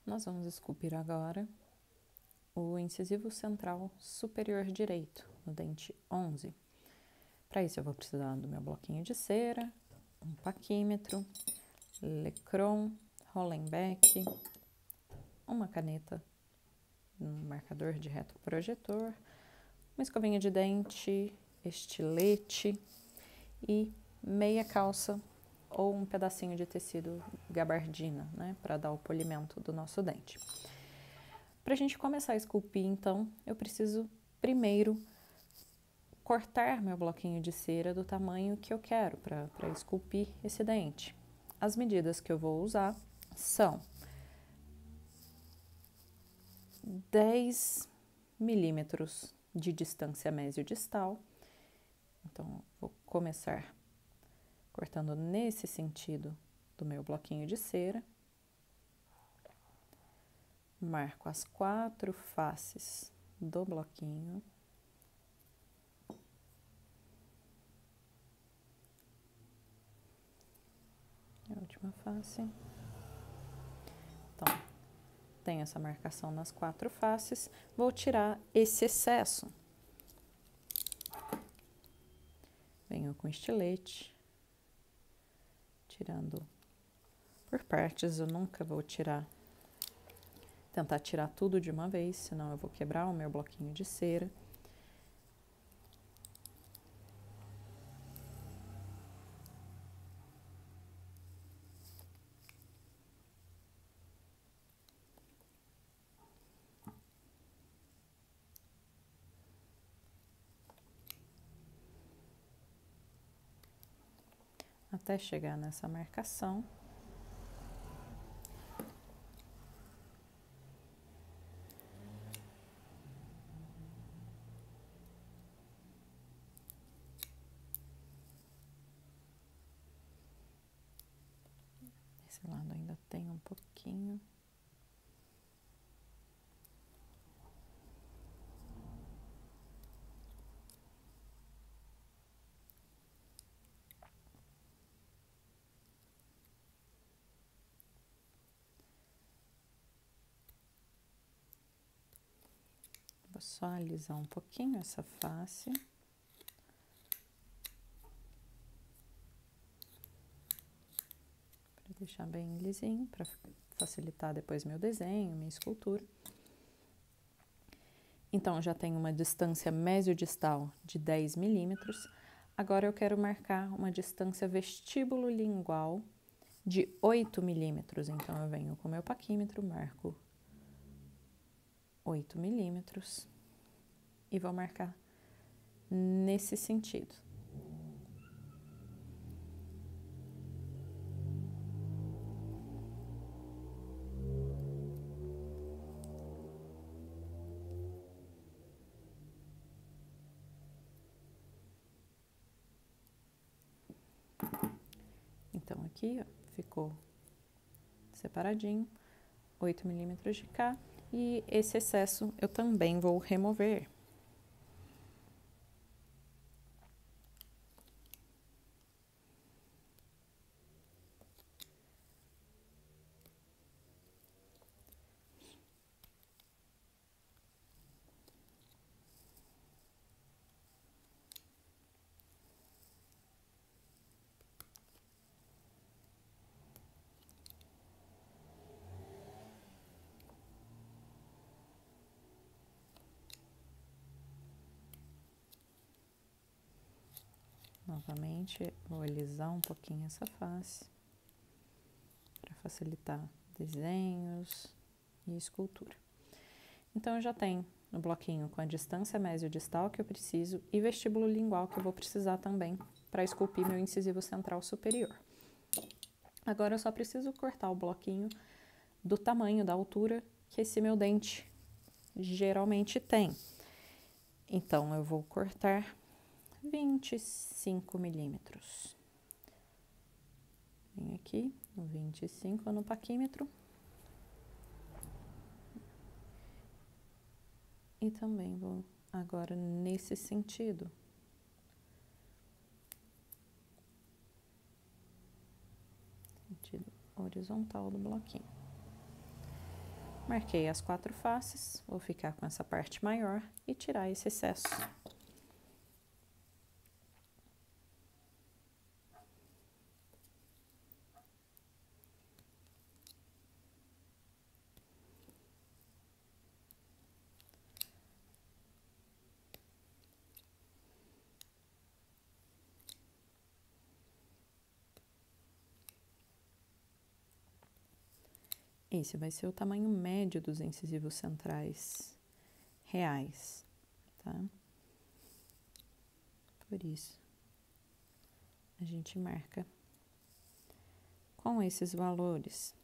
Nós vamos esculpir agora o incisivo central superior direito, no dente 11. Para isso eu vou precisar do meu bloquinho de cera, um paquímetro, Lecron, Hollenbeck, uma caneta, um marcador de reto projetor, uma escovinha de dente, estilete e meia calça ou um pedacinho de tecido gabardina, né, para dar o polimento do nosso dente. Para a gente começar a esculpir, então, eu preciso primeiro cortar meu bloquinho de cera do tamanho que eu quero para esculpir esse dente. As medidas que eu vou usar são 10 milímetros de distância mesiodistal. Então, vou começar cortando nesse sentido do meu bloquinho de cera. Marco as 4 faces do bloquinho. A última face. Então, tenho essa marcação nas 4 faces. Vou tirar esse excesso. Venho com estilete, tirando por partes. Eu nunca vou tentar tirar tudo de uma vez, senão eu vou quebrar o meu bloquinho de cera. Até chegar nessa marcação. Esse lado ainda tem um pouquinho. Vou só alisar um pouquinho essa face. Para deixar bem lisinho, para facilitar depois meu desenho, minha escultura. Então, já tenho uma distância mesiodistal de 10 milímetros. Agora eu quero marcar uma distância vestíbulo-lingual de 8 milímetros. Então, eu venho com o meu paquímetro, marco 8 milímetros e vou marcar nesse sentido. Então, aqui, ó, ficou separadinho, 8 milímetros de cá, e esse excesso eu também vou remover. Novamente, vou alisar um pouquinho essa face para facilitar desenhos e escultura. Então, eu já tenho no bloquinho com a distância mesiodistal que eu preciso e vestíbulo lingual que eu vou precisar também para esculpir meu incisivo central superior. Agora, eu só preciso cortar o bloquinho do tamanho, da altura que esse meu dente geralmente tem. Então, eu vou cortar 25 milímetros. Venho aqui no 25 no paquímetro. E também vou agora nesse sentido. Sentido horizontal do bloquinho. Marquei as 4 faces, vou ficar com essa parte maior e tirar esse excesso. Esse vai ser o tamanho médio dos incisivos centrais reais, tá? Por isso, a gente marca com esses valores.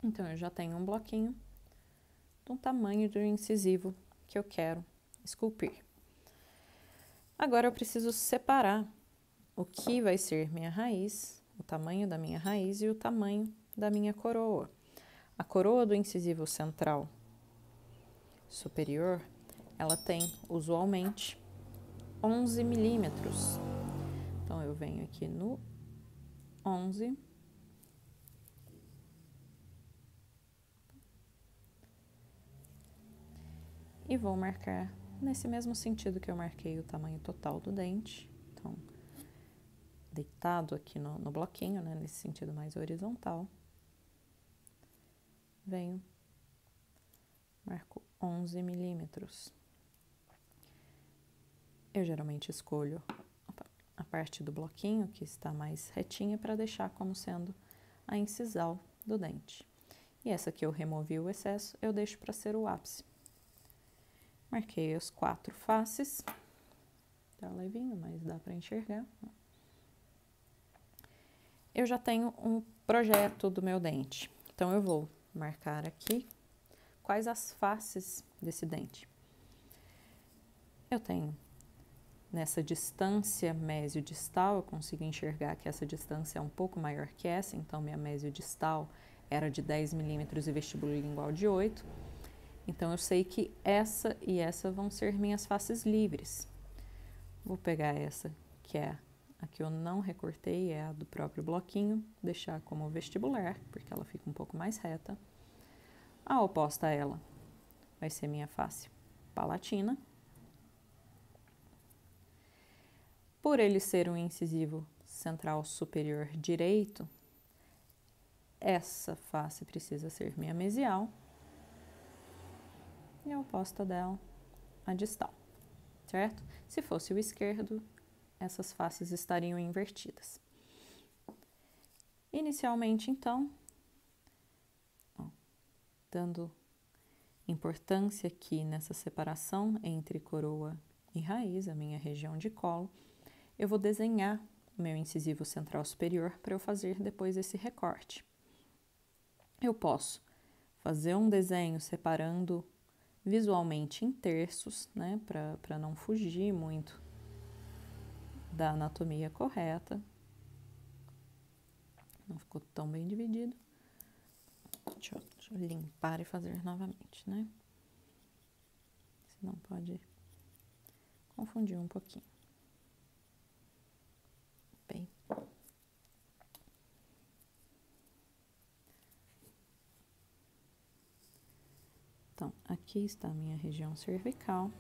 Então, eu já tenho um bloquinho do tamanho do incisivo que eu quero esculpir. Agora, eu preciso separar o que vai ser minha raiz, o tamanho da minha raiz e o tamanho da minha coroa. A coroa do incisivo central superior, ela tem usualmente 11 milímetros. Então, eu venho aqui no 11 e vou marcar nesse mesmo sentido que eu marquei o tamanho total do dente. Então, deitado aqui no bloquinho, né, nesse sentido mais horizontal. Venho, marco 11 milímetros. Eu geralmente escolho a parte do bloquinho que está mais retinha para deixar como sendo a incisal do dente. E essa que eu removi o excesso, eu deixo para ser o ápice. Marquei as 4 faces. Tá levinho, mas dá para enxergar. Eu já tenho um projeto do meu dente. Então, eu vou marcar aqui quais as faces desse dente. Eu tenho nessa distância mesiodistal, eu consigo enxergar que essa distância é um pouco maior que essa, então minha mesiodistal era de 10 milímetros e vestibulolingual de 8. Então, eu sei que essa e essa vão ser minhas faces livres. Vou pegar essa, que é a que eu não recortei, é a do próprio bloquinho, deixar como vestibular, porque ela fica um pouco mais reta. A oposta a ela vai ser minha face palatina. Por ele ser um incisivo central superior direito, essa face precisa ser minha mesial. E a oposta dela, a distal, certo? Se fosse o esquerdo, essas faces estariam invertidas. Inicialmente, então, dando importância aqui nessa separação entre coroa e raiz, a minha região de colo, eu vou desenhar o meu incisivo central superior para eu fazer depois esse recorte. Eu posso fazer um desenho separando visualmente em terços, né, para não fugir muito da anatomia correta. Não ficou tão bem dividido. Deixa eu limpar e fazer novamente, né? Senão pode confundir um pouquinho. Bem. Então, aqui está a minha região cervical,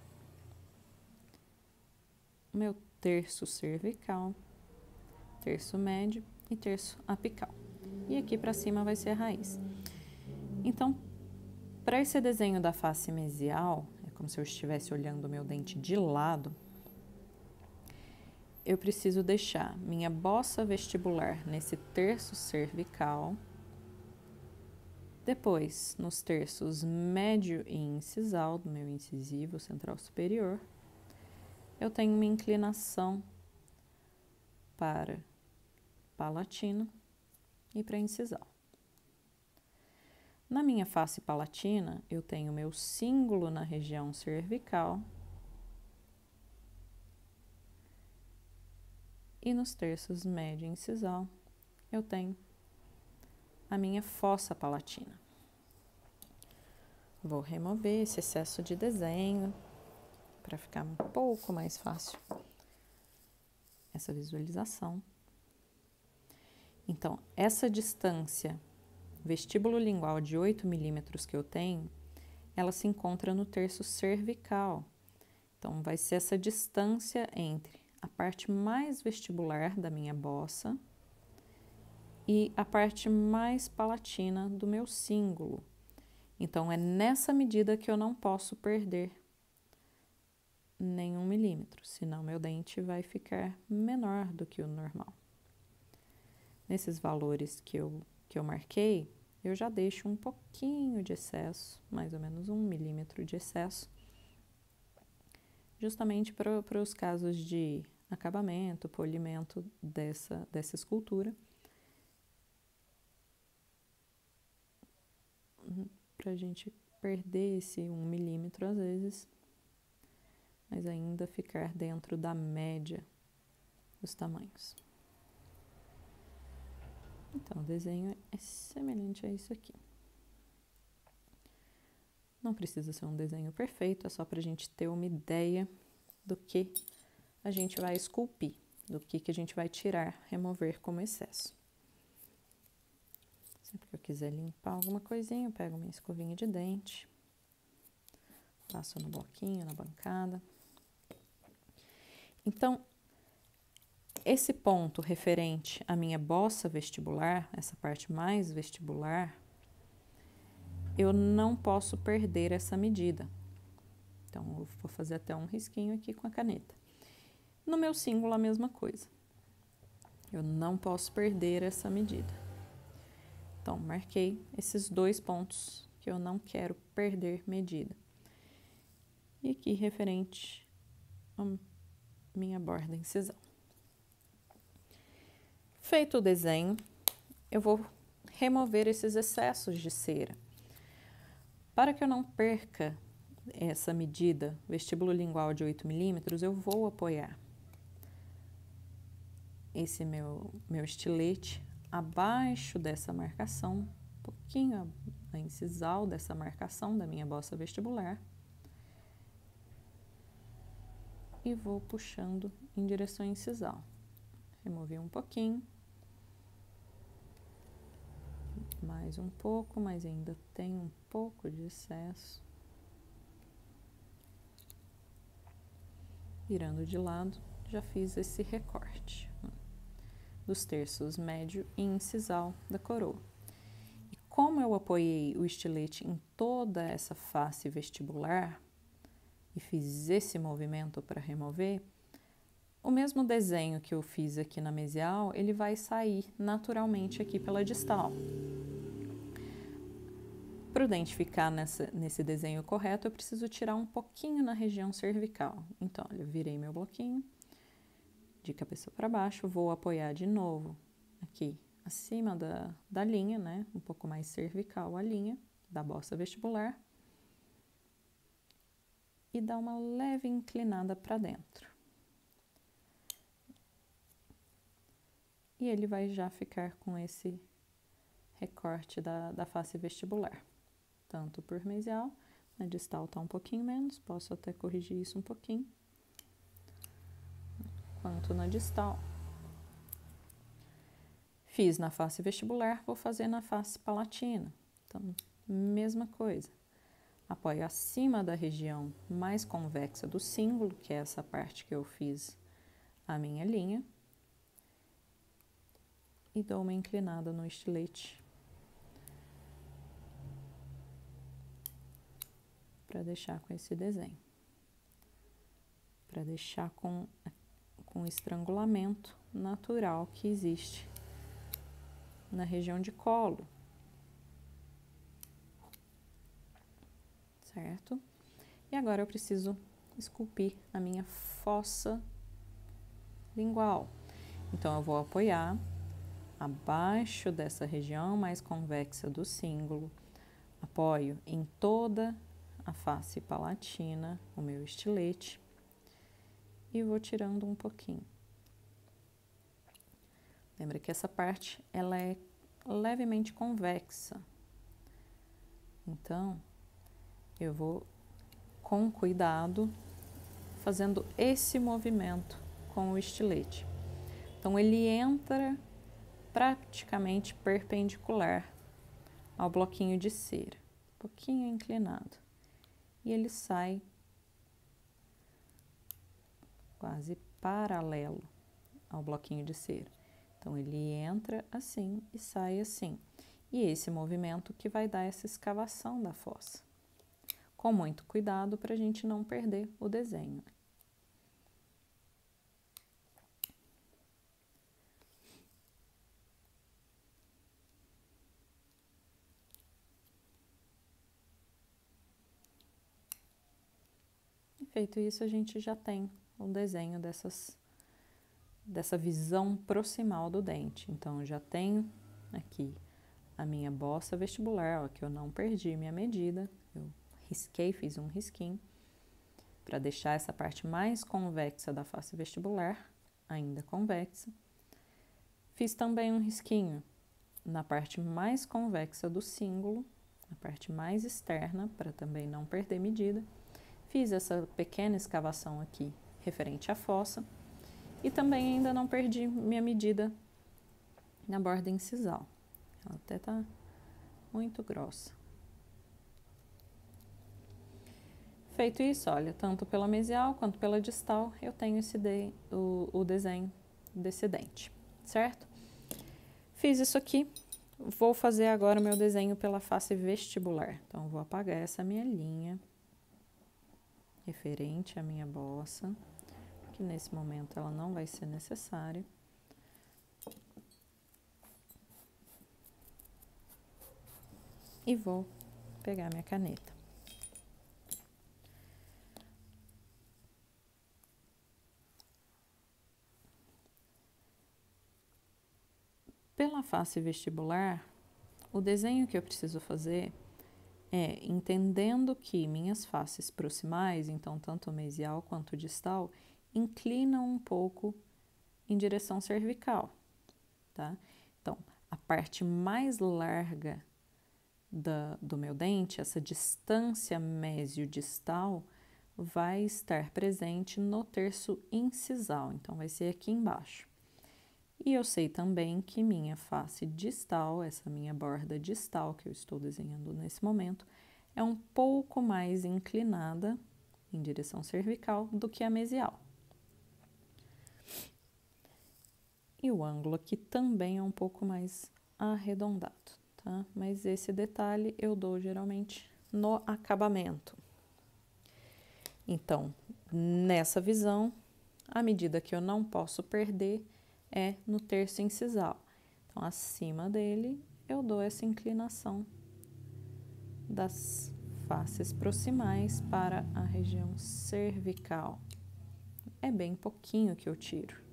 meu terço cervical, terço médio e terço apical. E aqui para cima vai ser a raiz. Então, para esse desenho da face mesial, é como se eu estivesse olhando o meu dente de lado, eu preciso deixar minha bossa vestibular nesse terço cervical. Depois, nos terços médio e incisal do meu incisivo central superior, eu tenho uma inclinação para palatino e para incisal. Na minha face palatina, eu tenho meu cíngulo na região cervical e nos terços médio e incisal, eu tenho a minha fossa palatina. Vou remover esse excesso de desenho para ficar um pouco mais fácil essa visualização. Então, essa distância vestíbulo lingual de 8 milímetros que eu tenho, ela se encontra no terço cervical. Então, vai ser essa distância entre a parte mais vestibular da minha bossa e a parte mais palatina do meu cíngulo. Então, é nessa medida que eu não posso perder nenhum milímetro, senão meu dente vai ficar menor do que o normal. Nesses valores que eu marquei, eu já deixo um pouquinho de excesso, mais ou menos 1 milímetro de excesso, justamente para os casos de acabamento, polimento dessa escultura, para a gente perder esse 1 milímetro às vezes, mas ainda ficar dentro da média dos tamanhos. Então, o desenho é semelhante a isso aqui. Não precisa ser um desenho perfeito, é só para a gente ter uma ideia do que a gente vai esculpir, do que a gente vai tirar, remover como excesso. Sempre que eu quiser limpar alguma coisinha, eu pego minha escovinha de dente, passo no bloquinho, na bancada. Então, esse ponto referente à minha bossa vestibular, essa parte mais vestibular, eu não posso perder essa medida. Então, eu vou fazer até um risquinho aqui com a caneta. No meu cíngulo, a mesma coisa. Eu não posso perder essa medida. Então, marquei esses 2 pontos que eu não quero perder medida. E aqui, referente à minha borda incisal. Feito o desenho, eu vou remover esses excessos de cera. Para que eu não perca essa medida vestíbulo lingual de 8 milímetros, eu vou apoiar esse meu estilete abaixo dessa marcação, um pouquinho a incisal dessa marcação da minha bossa vestibular, e vou puxando em direção à incisal. Removi um pouquinho, mais um pouco, mas ainda tem um pouco de excesso. Virando de lado, já fiz esse recorte dos terços médio e incisal da coroa. E como eu apoiei o estilete em toda essa face vestibular e fiz esse movimento para remover, o mesmo desenho que eu fiz aqui na mesial, ele vai sair naturalmente aqui pela distal. Para o dente ficar nesse desenho correto, eu preciso tirar um pouquinho na região cervical. Então, olha, eu virei meu bloquinho de cabeça para baixo, vou apoiar de novo aqui acima da linha, né? Um pouco mais cervical a linha da bossa vestibular. E dar uma leve inclinada para dentro. E ele vai já ficar com esse recorte da face vestibular. Tanto por mesial, na distal tá um pouquinho menos, posso até corrigir isso um pouquinho. Quanto na distal. Fiz na face vestibular, vou fazer na face palatina. Então, mesma coisa. Apoio acima da região mais convexa do cíngulo, que é essa parte que eu fiz a minha linha. E dou uma inclinada no estilete. Para deixar com esse desenho. Para deixar com o estrangulamento natural que existe na região de colo. Certo? E agora eu preciso esculpir a minha fossa lingual. Então, eu vou apoiar abaixo dessa região mais convexa do cíngulo, apoio em toda a face palatina o meu estilete e vou tirando um pouquinho. Lembra que essa parte ela é levemente convexa, então eu vou com cuidado fazendo esse movimento com o estilete. Então ele entra praticamente perpendicular ao bloquinho de cera, um pouquinho inclinado. E ele sai quase paralelo ao bloquinho de cera. Então, ele entra assim e sai assim. E esse movimento que vai dar essa escavação da fossa. Com muito cuidado para a gente não perder o desenho. E feito isso, a gente já tem o desenho dessa visão proximal do dente. Então, eu já tenho aqui a minha bossa vestibular, ó, que eu não perdi minha medida. Eu risquei, fiz um risquinho para deixar essa parte mais convexa da face vestibular, ainda convexa. Fiz também um risquinho na parte mais convexa do cíngulo, na parte mais externa, para também não perder medida. Fiz essa pequena escavação aqui referente à fossa e também ainda não perdi minha medida na borda incisal. Ela até tá muito grossa. Feito isso, olha, tanto pela mesial quanto pela distal, eu tenho o desenho desse dente, certo? Fiz isso aqui, vou fazer agora o meu desenho pela face vestibular. Então, vou apagar essa minha linha referente à minha bossa, que nesse momento ela não vai ser necessária. E vou pegar minha caneta. Pela face vestibular, o desenho que eu preciso fazer é entendendo que minhas faces proximais, então tanto mesial quanto distal, inclinam um pouco em direção cervical, tá? Então, a parte mais larga do meu dente, essa distância mesiodistal, vai estar presente no terço incisal, então vai ser aqui embaixo. E eu sei também que minha face distal, essa minha borda distal que eu estou desenhando nesse momento, é um pouco mais inclinada em direção cervical do que a mesial. E o ângulo aqui também é um pouco mais arredondado, tá? Mas esse detalhe eu dou geralmente no acabamento. Então, nessa visão, a medida que eu não posso perder é no terço incisal. Então, acima dele, eu dou essa inclinação das faces proximais para a região cervical. É bem pouquinho que eu tiro.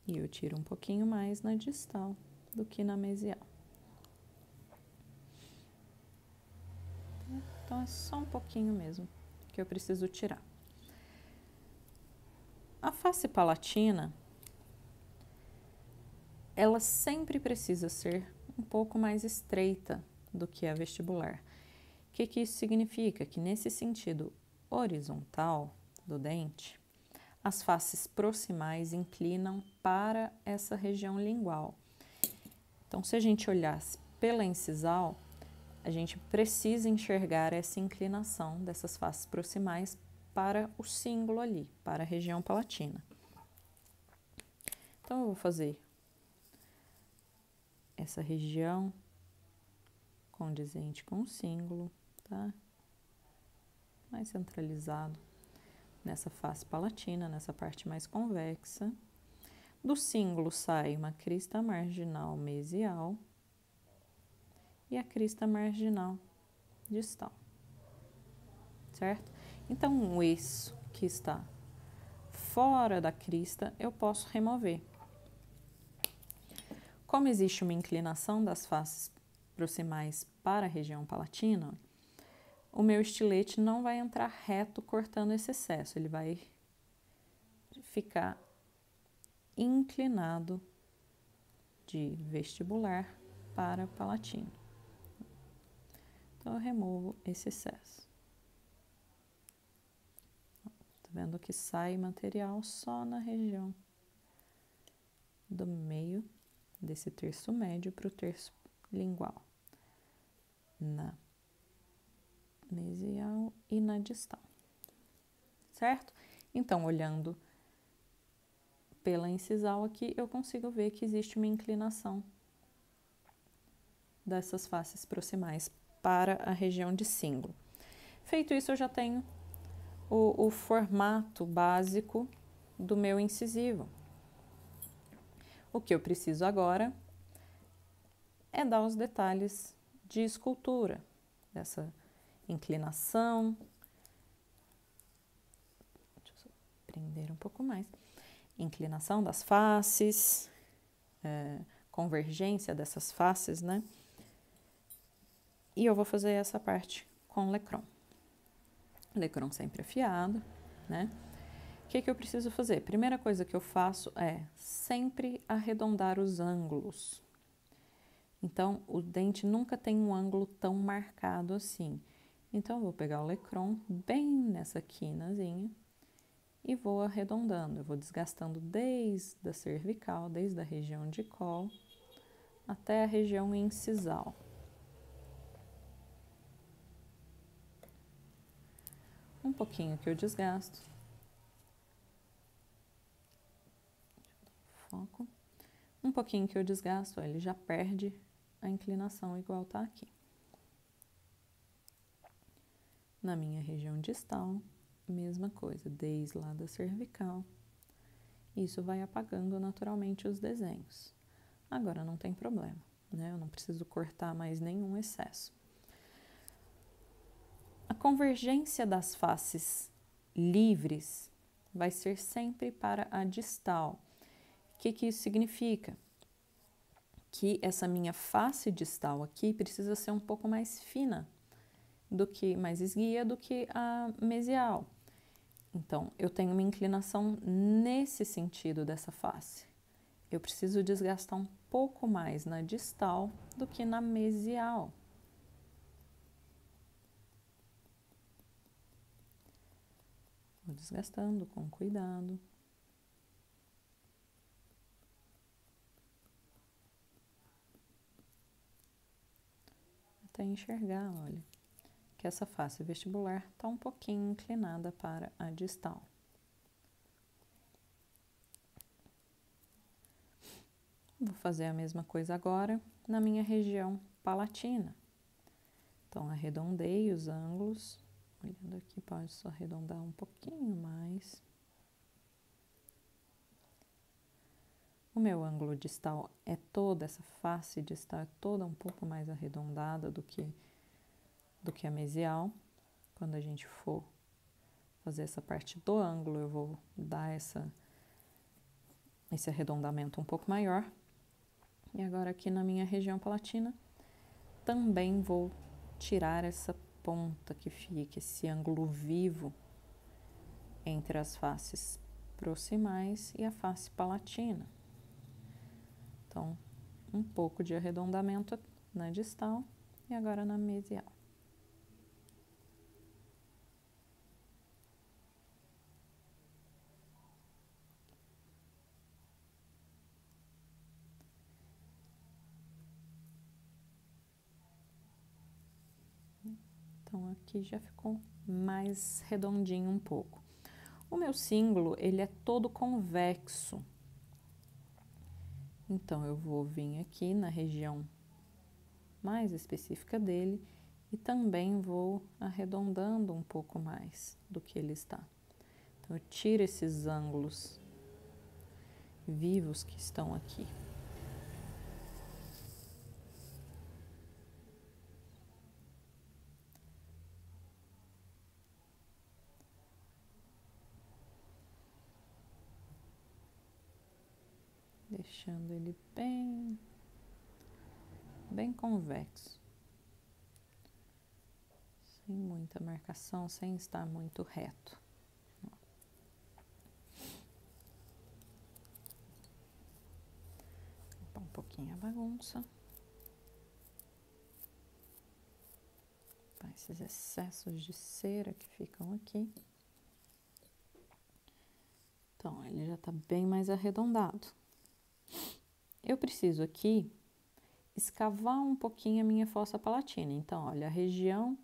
E eu tiro um pouquinho mais na distal do que na mesial. Então, é só um pouquinho mesmo que eu preciso tirar. A face palatina, ela sempre precisa ser um pouco mais estreita do que a vestibular. O que isso significa? Que nesse sentido horizontal do dente, as faces proximais inclinam para essa região lingual. Então, se a gente olhasse pela incisal, a gente precisa enxergar essa inclinação dessas faces proximais para o cíngulo ali, para a região palatina. Então, eu vou fazer essa região condizente com o cíngulo, tá? Mais centralizado nessa face palatina, nessa parte mais convexa. Do cíngulo sai uma crista marginal mesial e a crista marginal distal, certo? Então, isso que está fora da crista, eu posso remover. Como existe uma inclinação das faces proximais para a região palatina, o meu estilete não vai entrar reto cortando esse excesso, ele vai ficar inclinado de vestibular para palatino. Então, eu removo esse excesso. Tá vendo que sai material só na região do meio desse terço médio para o terço lingual, na mesial e na distal, certo? Então, olhando pela incisal aqui, eu consigo ver que existe uma inclinação dessas faces proximais para a região de cíngulo. Feito isso, eu já tenho o formato básico do meu incisivo. O que eu preciso agora é dar os detalhes de escultura, dessa inclinação. Deixa eu só prender um pouco mais. Inclinação das faces, convergência dessas faces, né? E eu vou fazer essa parte com lecron. Lecron sempre afiado, né? O que eu preciso fazer? Primeira coisa que eu faço é sempre arredondar os ângulos. Então, o dente nunca tem um ângulo tão marcado assim. Então, eu vou pegar o lecron bem nessa quinazinha e vou arredondando. Eu vou desgastando desde a cervical, desde a região de col até a região incisal. Um pouquinho que eu desgasto. Foco. Um pouquinho que eu desgasto, ó, ele já perde a inclinação igual tá aqui. Na minha região distal, mesma coisa, desde lá da cervical. Isso vai apagando naturalmente os desenhos. Agora não tem problema, né? Eu não preciso cortar mais nenhum excesso. A convergência das faces livres vai ser sempre para a distal. O que isso significa? Que essa minha face distal aqui precisa ser um pouco mais fina do que, mais esguia do que a mesial. Então, eu tenho uma inclinação nesse sentido dessa face. Eu preciso desgastar um pouco mais na distal do que na mesial. Vou desgastando com cuidado. Até enxergar, olha, que essa face vestibular está um pouquinho inclinada para a distal. Vou fazer a mesma coisa agora na minha região palatina. Então, arredondei os ângulos. Olhando aqui, pode só arredondar um pouquinho mais. O meu ângulo distal é toda, essa face distal é toda um pouco mais arredondada do que a mesial. Quando a gente for fazer essa parte do ângulo, eu vou dar esse arredondamento um pouco maior. E agora aqui na minha região palatina, também vou tirar essa ponta que fica, esse ângulo vivo entre as faces proximais e a face palatina. Então, um pouco de arredondamento na distal e agora na mesial. Então, aqui já ficou mais redondinho um pouco. O meu cíngulo, ele é todo convexo. Então, eu vou vir aqui na região mais específica dele e também vou arredondando um pouco mais do que ele está. Então, eu tiro esses ângulos vivos que estão aqui. Deixando ele bem convexo. Sem muita marcação, sem estar muito reto. Limpar um pouquinho a bagunça. Limpar esses excessos de cera que ficam aqui. tá bem mais arredondado. Eu preciso aqui escavar um pouquinho a minha fossa palatina. Então, olha, a região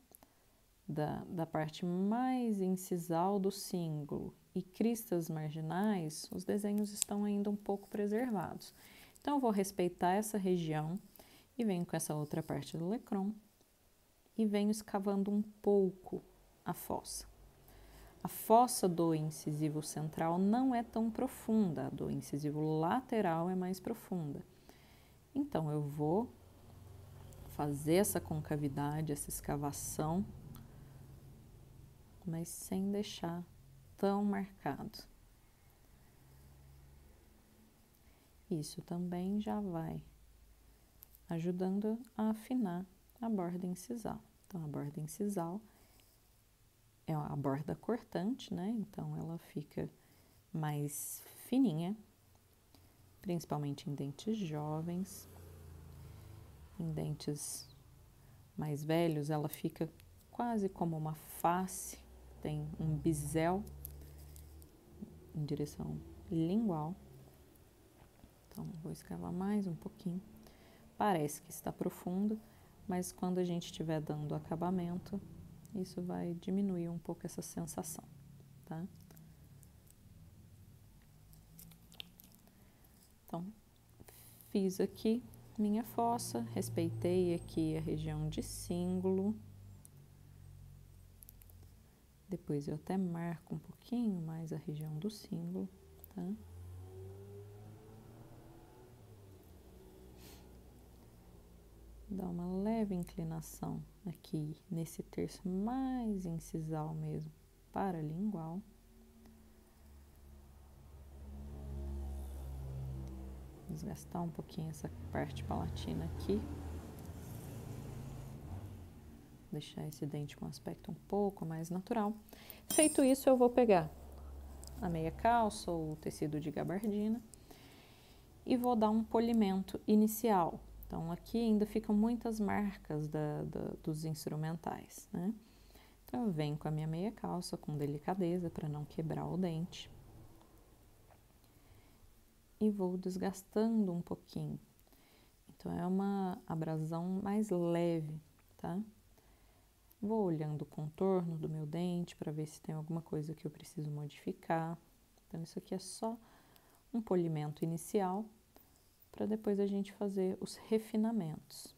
da parte mais incisal do cíngulo e cristas marginais, os desenhos estão ainda um pouco preservados. Então, eu vou respeitar essa região e venho com essa outra parte do olecron e venho escavando um pouco a fossa. A fossa do incisivo central não é tão profunda, a do incisivo lateral é mais profunda. Então, eu vou fazer essa concavidade, essa escavação, mas sem deixar tão marcado. Isso também já vai ajudando a afinar a borda incisal. Então, a borda incisal é a borda cortante, né? Então, ela fica mais fininha, principalmente em dentes jovens. Em dentes mais velhos, ela fica quase como uma face, tem um bisel em direção lingual. Então, vou escavar mais um pouquinho. Parece que está profundo, mas quando a gente estiver dando acabamento, isso vai diminuir um pouco essa sensação, tá? Então, fiz aqui minha fossa, respeitei aqui a região de cíngulo. Depois eu até marco um pouquinho mais a região do cíngulo, tá? Dá uma leve inclinação aqui nesse terço mais incisal mesmo, paralingual. Desgastar um pouquinho essa parte palatina aqui. Deixar esse dente com um aspecto um pouco mais natural. Feito isso, eu vou pegar a meia calça ou o tecido de gabardina e vou dar um polimento inicial. Então, aqui ainda ficam muitas marcas dos instrumentais, né? Então, eu venho com a minha meia calça com delicadeza para não quebrar o dente. E vou desgastando um pouquinho. Então, é uma abrasão mais leve, tá? Vou olhando o contorno do meu dente para ver se tem alguma coisa que eu preciso modificar. Então, isso aqui é só um polimento inicial para depois a gente fazer os refinamentos.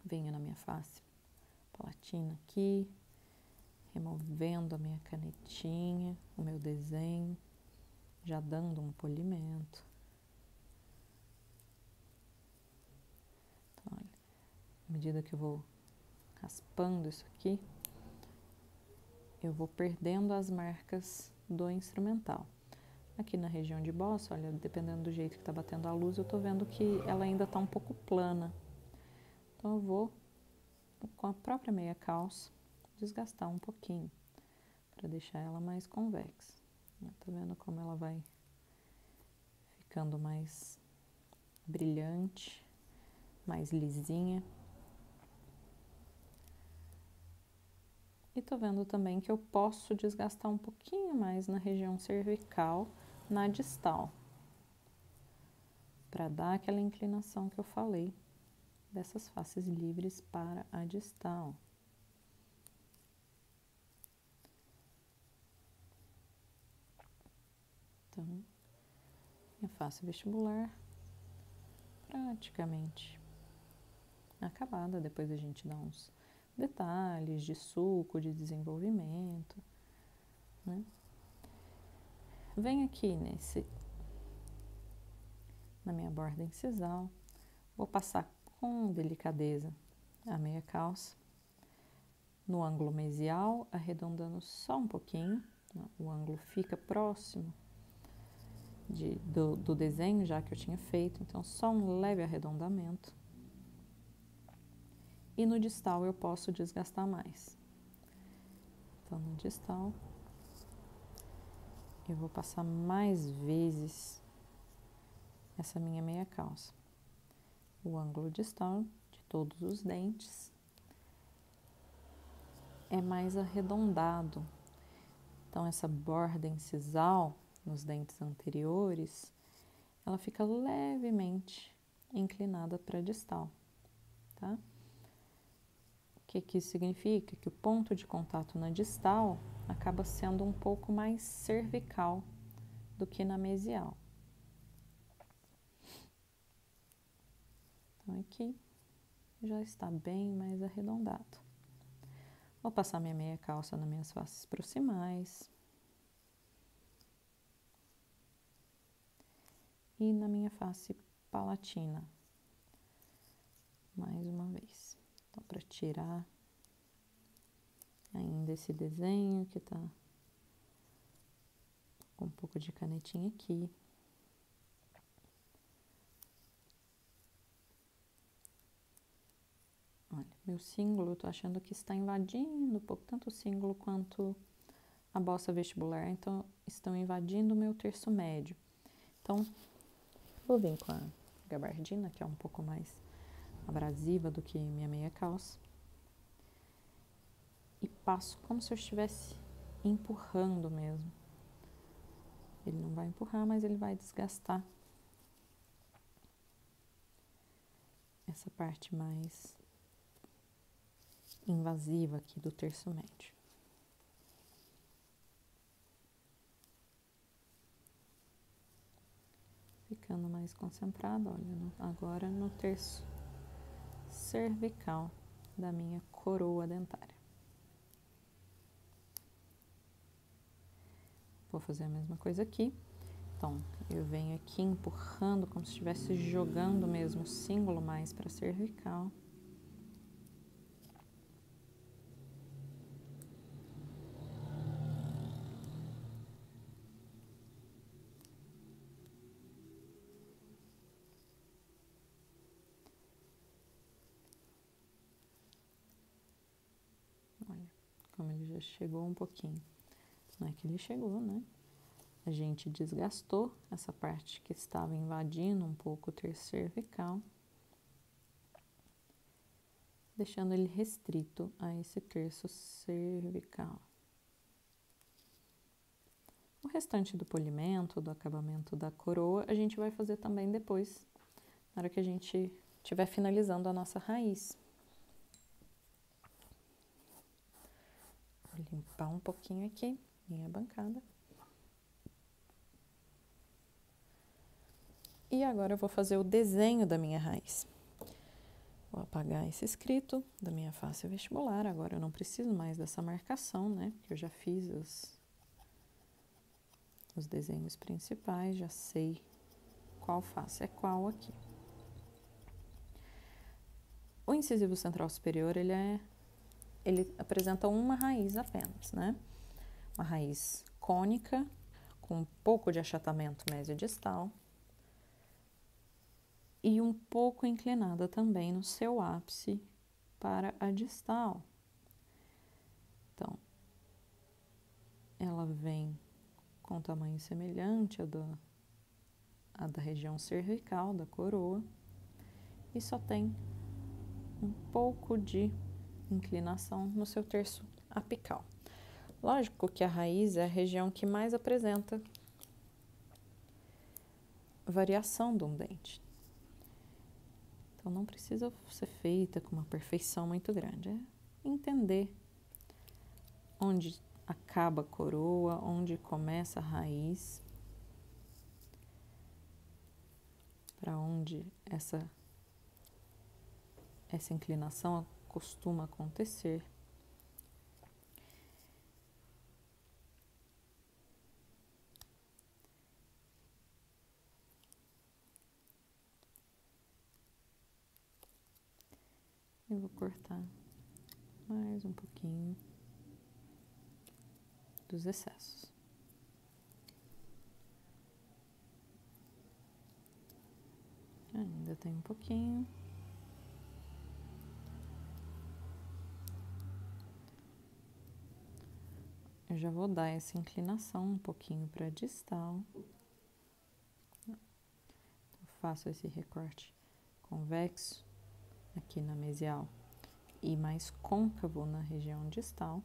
Venho na minha face palatina aqui, removendo a minha canetinha, o meu desenho, já dando um polimento. Então, olha, à medida que eu vou raspando isso aqui, eu vou perdendo as marcas do instrumental. Aqui na região de bossa, olha, dependendo do jeito que tá batendo a luz, eu tô vendo que ela ainda tá um pouco plana. Então, eu vou, com a própria meia calça, desgastar um pouquinho, para deixar ela mais convexa. Tá vendo como ela vai ficando mais brilhante, mais lisinha. E tô vendo também que eu posso desgastar um pouquinho mais na região cervical, na distal, para dar aquela inclinação que eu falei dessas faces livres para a distal. Então, minha face vestibular praticamente acabada. Depois a gente dá uns detalhes de sulco, de desenvolvimento, né? Venho aqui na minha borda incisal, vou passar com delicadeza a meia calça no ângulo mesial, arredondando só um pouquinho. O ângulo fica próximo do desenho já que eu tinha feito, então só um leve arredondamento. E no distal eu posso desgastar mais. Então, no distal, eu vou passar mais vezes essa minha meia calça. O ângulo distal de todos os dentes é mais arredondado. Então, essa borda incisal nos dentes anteriores, ela fica levemente inclinada para a distal, tá? O que isso significa? Que o ponto de contato na distal acaba sendo um pouco mais cervical do que na mesial. Então, aqui já está bem mais arredondado. Vou passar minha meia calça nas minhas faces proximais. E na minha face palatina. Mais uma vez. Então, para tirar ainda esse desenho que tá com um pouco de canetinha aqui. Olha, meu símbolo, eu tô achando que está invadindo um pouco, tanto o símbolo quanto a bossa vestibular, então estão invadindo o meu terço médio. Então, vou vir com a gabardina, que é um pouco mais abrasiva do que minha meia calça. E passo como se eu estivesse empurrando mesmo. Ele não vai empurrar, mas ele vai desgastar essa parte mais invasiva aqui do terço médio. Ficando mais concentrado, olha, agora no terço cervical da minha coroa dentária. Vou fazer a mesma coisa aqui. Então, eu venho aqui empurrando como se estivesse jogando mesmo o símbolo mais para a cervical. Olha, como ele já chegou um pouquinho. Não é que ele chegou, né? A gente desgastou essa parte que estava invadindo um pouco o terço cervical, deixando ele restrito a esse terço cervical. O restante do polimento, do acabamento da coroa, a gente vai fazer também depois, na hora que a gente estiver finalizando a nossa raiz. Vou limpar um pouquinho aqui, minha bancada. E agora eu vou fazer o desenho da minha raiz. Vou apagar esse escrito da minha face vestibular. Agora eu não preciso mais dessa marcação, né? Porque eu já fiz os desenhos principais, já sei qual face é qual aqui. O incisivo central superior, ele apresenta uma raiz apenas, né? Uma raiz cônica, com um pouco de achatamento mesiodistal e um pouco inclinada também no seu ápice para a distal. Então, ela vem com tamanho semelhante à da região cervical da coroa e só tem um pouco de inclinação no seu terço apical. Lógico que a raiz é a região que mais apresenta variação de um dente. Então, não precisa ser feita com uma perfeição muito grande. É entender onde acaba a coroa, onde começa a raiz, para onde essa inclinação costuma acontecer. Eu vou cortar mais um pouquinho dos excessos. Ainda tem um pouquinho. Eu já vou dar essa inclinação um pouquinho para a distal. Então, faço esse recorte convexo aqui na mesial e mais côncavo na região distal.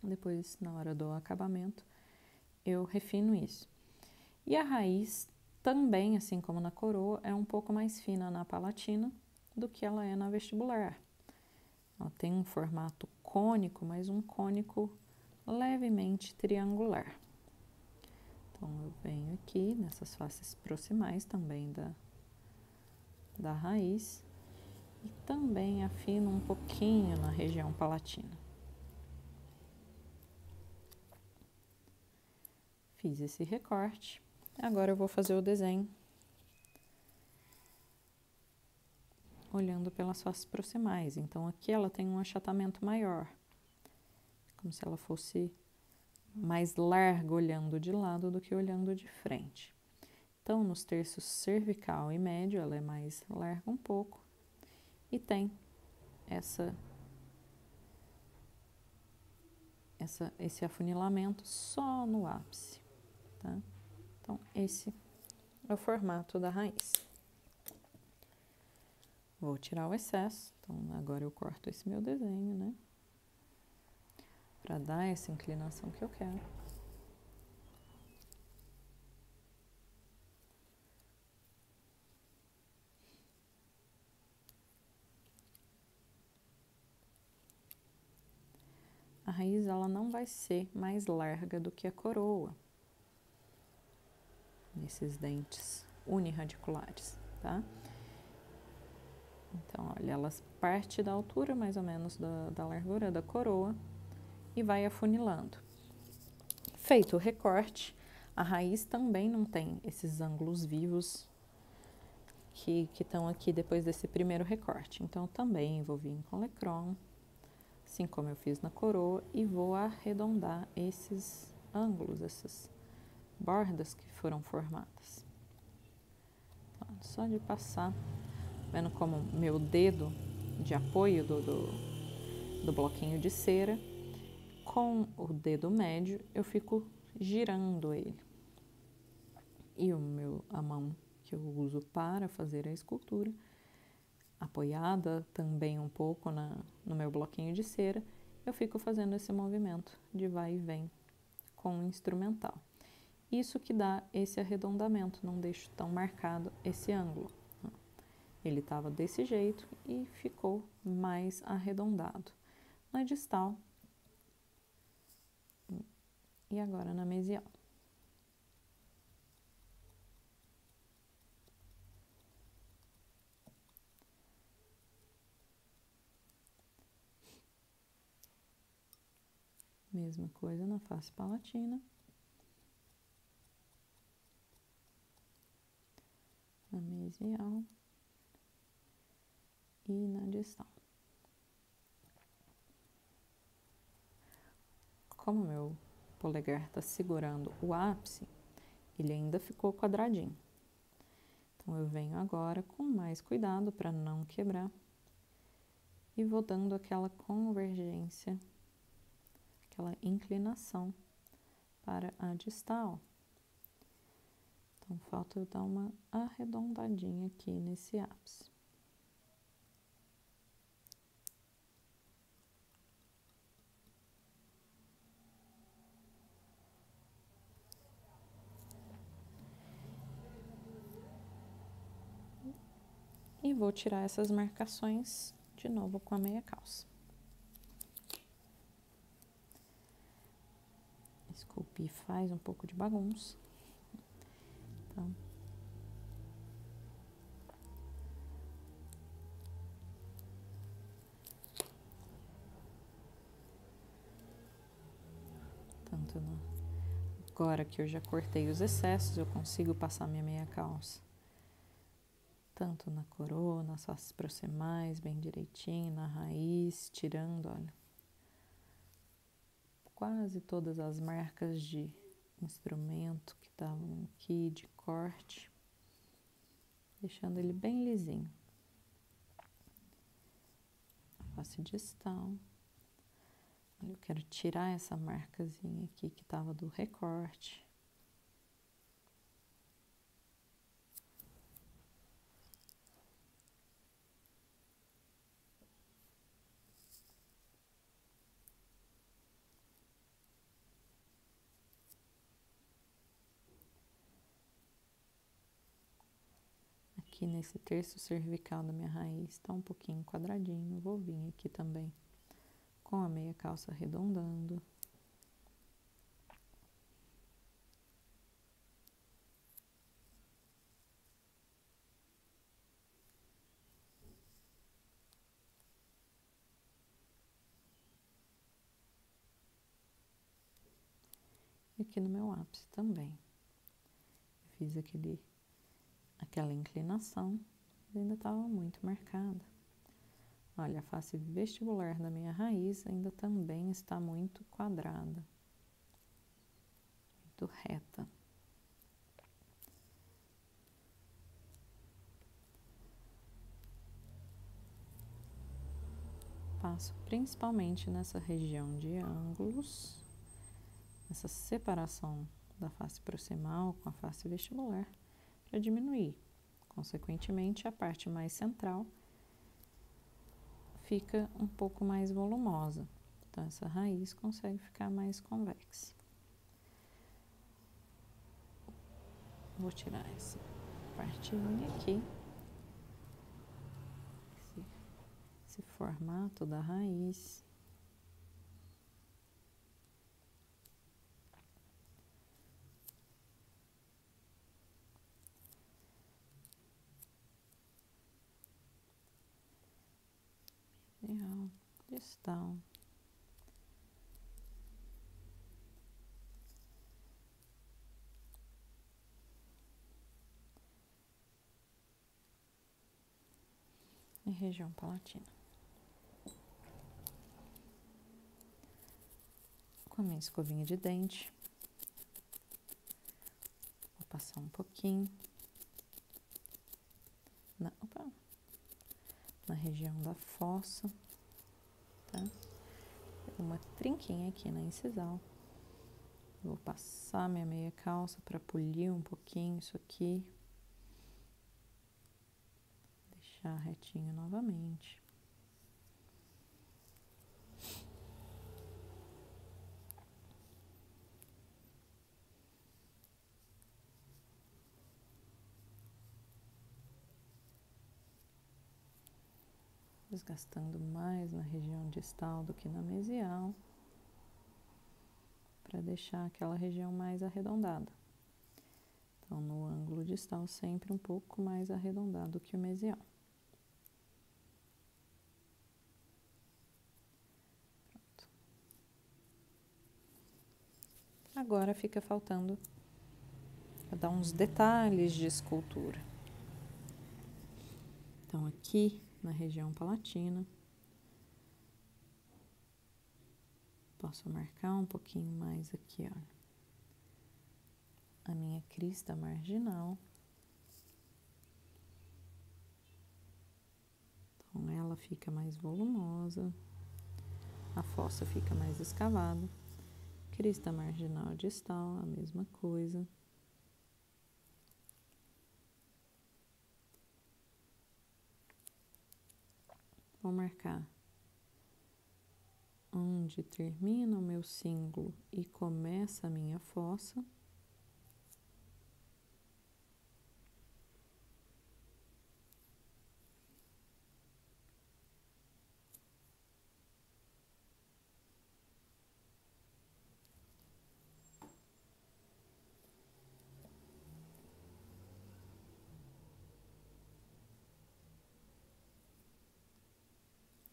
Depois, na hora do acabamento, eu refino isso. E a raiz também, assim como na coroa, é um pouco mais fina na palatina do que ela é na vestibular. Ela tem um formato cônico, mas um cônico levemente triangular. Então, eu venho aqui nessas faces proximais também da raiz e também afino um pouquinho na região palatina. Fiz esse recorte. Agora eu vou fazer o desenho olhando pelas faces proximais. Então, aqui ela tem um achatamento maior, como se ela fosse mais larga olhando de lado do que olhando de frente. Então, nos terços cervical e médio, ela é mais larga um pouco e tem esse afunilamento só no ápice, tá? Então, esse é o formato da raiz. Vou tirar o excesso, então agora eu corto esse meu desenho, né? Para dar essa inclinação que eu quero. A raiz, ela não vai ser mais larga do que a coroa, nesses dentes unirradiculares, tá? Então, olha, ela parte da altura, mais ou menos, da largura da coroa e vai afunilando. Feito o recorte, a raiz também não tem esses ângulos vivos que estão aqui depois desse primeiro recorte. Então, também vou vir com Lecron, assim como eu fiz na coroa, e vou arredondar esses ângulos, essas bordas que foram formadas. Então, só de passar, vendo como meu dedo de apoio do bloquinho de cera, com o dedo médio eu fico girando ele. E a mão que eu uso para fazer a escultura, apoiada também um pouco no meu bloquinho de cera, eu fico fazendo esse movimento de vai e vem com o instrumental. Isso que dá esse arredondamento, não deixo tão marcado esse ângulo. Ele estava desse jeito e ficou mais arredondado. Na distal e agora na mesial. Mesma coisa na face palatina. Na mesial e na distal. Como meu polegar está segurando o ápice, ele ainda ficou quadradinho. Então, eu venho agora com mais cuidado para não quebrar e vou dando aquela convergência, aquela inclinação para a distal. Então, falta eu dar uma arredondadinha aqui nesse ápice. E vou tirar essas marcações de novo com a meia calça. Esculpir faz um pouco de bagunça. Então, agora que eu já cortei os excessos, eu consigo passar minha meia calça tanto na coroa, nas faces proximais, bem direitinho, na raiz, tirando, olha, quase todas as marcas de instrumento que estavam aqui, de corte, deixando ele bem lisinho. A face distal. Eu quero tirar essa marcazinha aqui que estava do recorte. Aqui nesse terço cervical da minha raiz tá um pouquinho quadradinho, vou vir aqui também com a meia calça arredondando. E aqui no meu ápice também. Eu fiz aquela inclinação, mas ainda estava muito marcada. Olha, a face vestibular da minha raiz ainda também está muito quadrada, muito reta. Passo principalmente nessa região de ângulos, essa separação da face proximal com a face vestibular, para diminuir. Consequentemente, a parte mais central fica um pouco mais volumosa. Então, essa raiz consegue ficar mais convexa. Vou tirar essa partezinha aqui. Esse formato da raiz. Medial, distal. E região palatina. Com a minha escovinha de dente, vou passar um pouquinho na região da fossa, tá? Uma trinquinha aqui na incisal. Vou passar minha meia calça para polir um pouquinho isso aqui. Deixar retinho novamente. Desgastando mais na região distal do que na mesial, para deixar aquela região mais arredondada. Então, no ângulo distal, sempre um pouco mais arredondado que o mesial. Pronto. Agora fica faltando dar uns detalhes de escultura. Então, aqui na região palatina, posso marcar um pouquinho mais aqui, olha, a minha crista marginal. Então, ela fica mais volumosa, a fossa fica mais escavada. Crista marginal distal, a mesma coisa. Vou marcar onde termina o meu cíngulo e começa a minha fossa.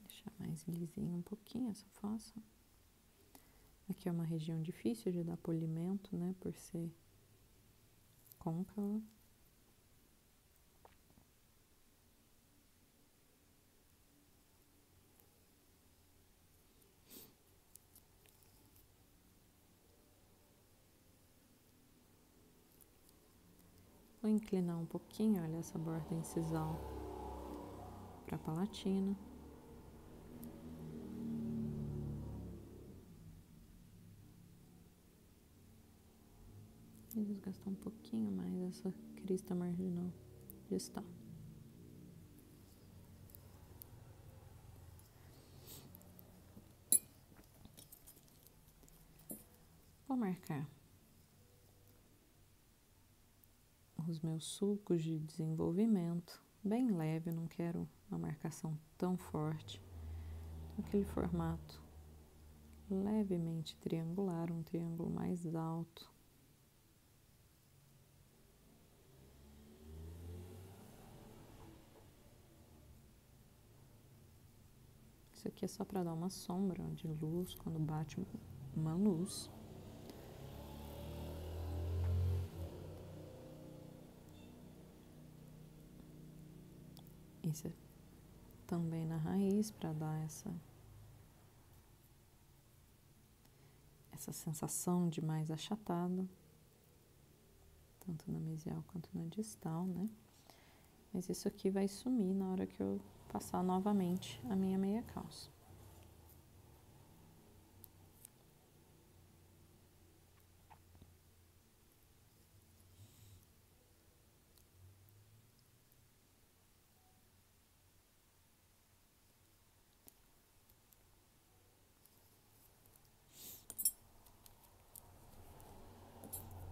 Deixar mais lisinho um pouquinho essa fossa. Aqui é uma região difícil de dar polimento, né, por ser côncava. Vou inclinar um pouquinho, olha, essa borda incisal para a palatina. E desgastar um pouquinho mais essa crista marginal distal. Vou marcar os meus sulcos de desenvolvimento, bem leve, não quero uma marcação tão forte. Aquele formato levemente triangular, um triângulo mais alto. Isso aqui é só para dar uma sombra de luz quando bate uma luz. Isso é também na raiz para dar essa sensação de mais achatado, tanto na mesial quanto na distal, né? Mas isso aqui vai sumir na hora que eu passar novamente a minha meia calça.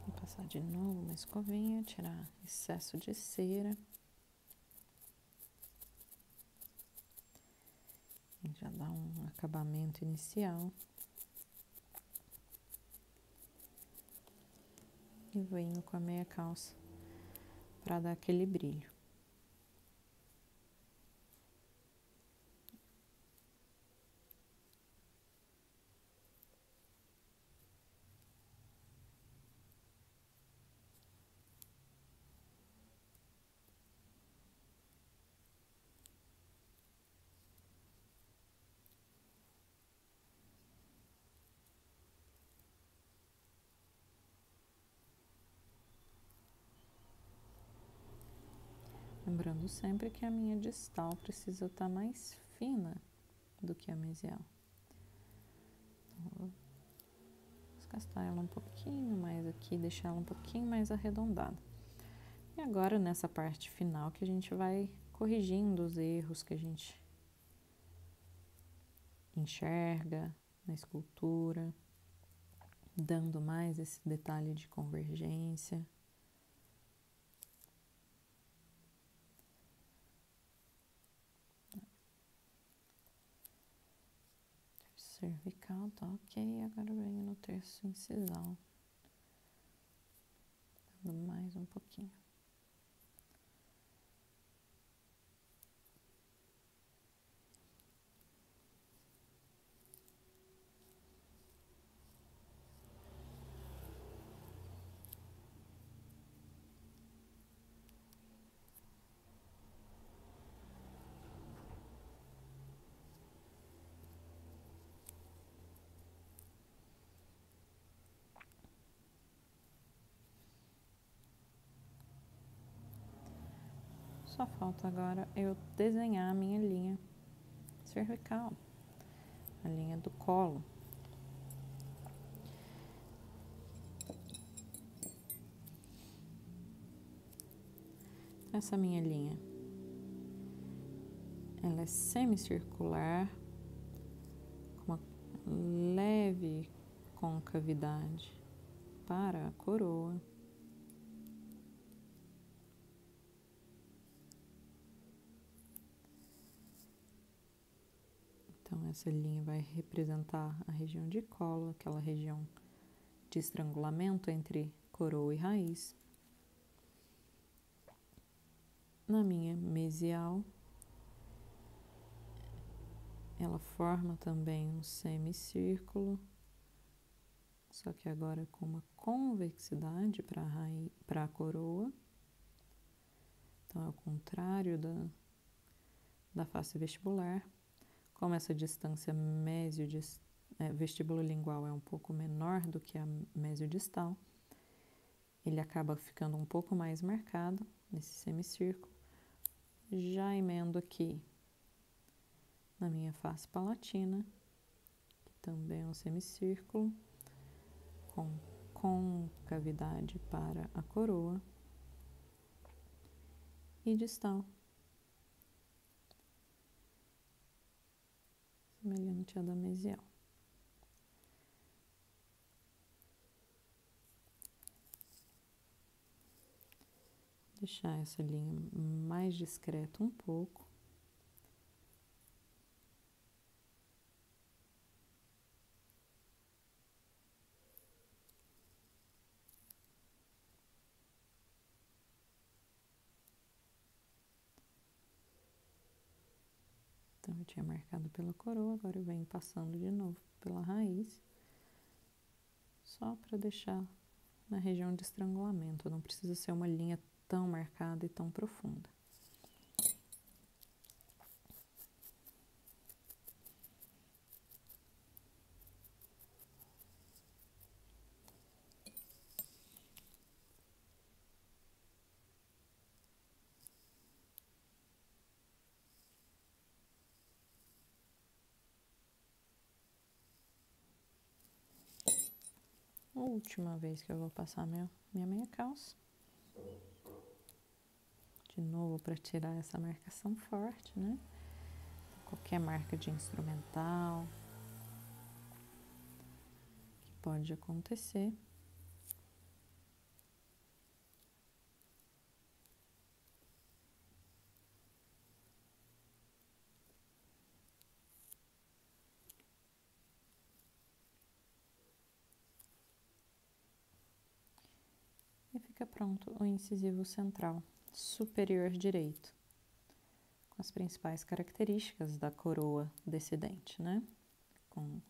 Vou passar de novo uma escovinha, tirar excesso de cera. E já dá um acabamento inicial. E venho com a meia calça para dar aquele brilho. Lembrando sempre que a minha distal precisa estar mais fina do que a mesial. Então, vou desgastar ela um pouquinho mais aqui, deixar ela um pouquinho mais arredondada. E agora, nessa parte final, que a gente vai corrigindo os erros que a gente enxerga na escultura, dando mais esse detalhe de convergência. Cervical tá ok, agora venho no terço incisal, dando mais um pouquinho. Só falta agora eu desenhar a minha linha cervical, a linha do colo. Essa minha linha, ela é semicircular, com uma leve concavidade para a coroa. Então, essa linha vai representar a região de colo, aquela região de estrangulamento entre coroa e raiz. Na minha mesial, ela forma também um semicírculo, só que agora com uma convexidade para a coroa. Então, é o contrário da face vestibular. Como essa distância vestibulolingual é um pouco menor do que a mesiodistal, ele acaba ficando um pouco mais marcado nesse semicírculo. Já emendo aqui na minha face palatina, que também é um semicírculo, com concavidade para a coroa, e distal, semelhante à da mesial. Deixar essa linha mais discreta um pouco. Então, eu tinha marcado pela coroa, agora eu venho passando de novo pela raiz, só para deixar na região de estrangulamento, não precisa ser uma linha tão marcada e tão profunda. Última vez que eu vou passar minha meia calça. De novo, para tirar essa marcação forte, né? Qualquer marca de instrumental que pode acontecer. E fica pronto o incisivo central superior direito, com as principais características da coroa descendente, né? Com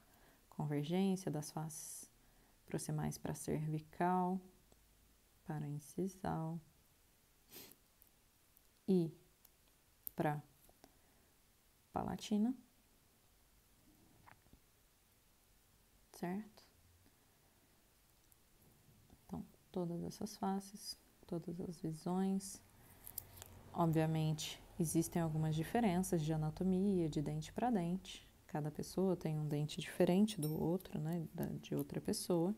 convergência das faces proximais para cervical, para incisal e para palatina, certo? Então, todas essas faces, todas as visões. Obviamente, existem algumas diferenças de anatomia, de dente para dente. Cada pessoa tem um dente diferente do outro, né? De outra pessoa.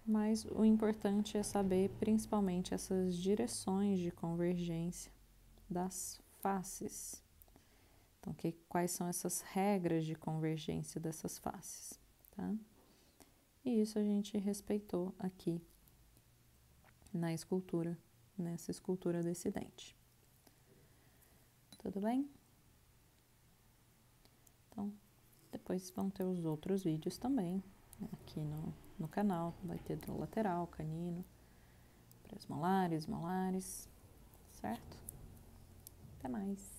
Mas o importante é saber principalmente essas direções de convergência das faces. Então, quais são essas regras de convergência dessas faces, tá? E isso a gente respeitou aqui na escultura, nessa escultura desse dente. Tudo bem? Então, depois vão ter os outros vídeos também, né, aqui no canal. Vai ter do lateral, canino, pré-molares, molares, certo? Até mais!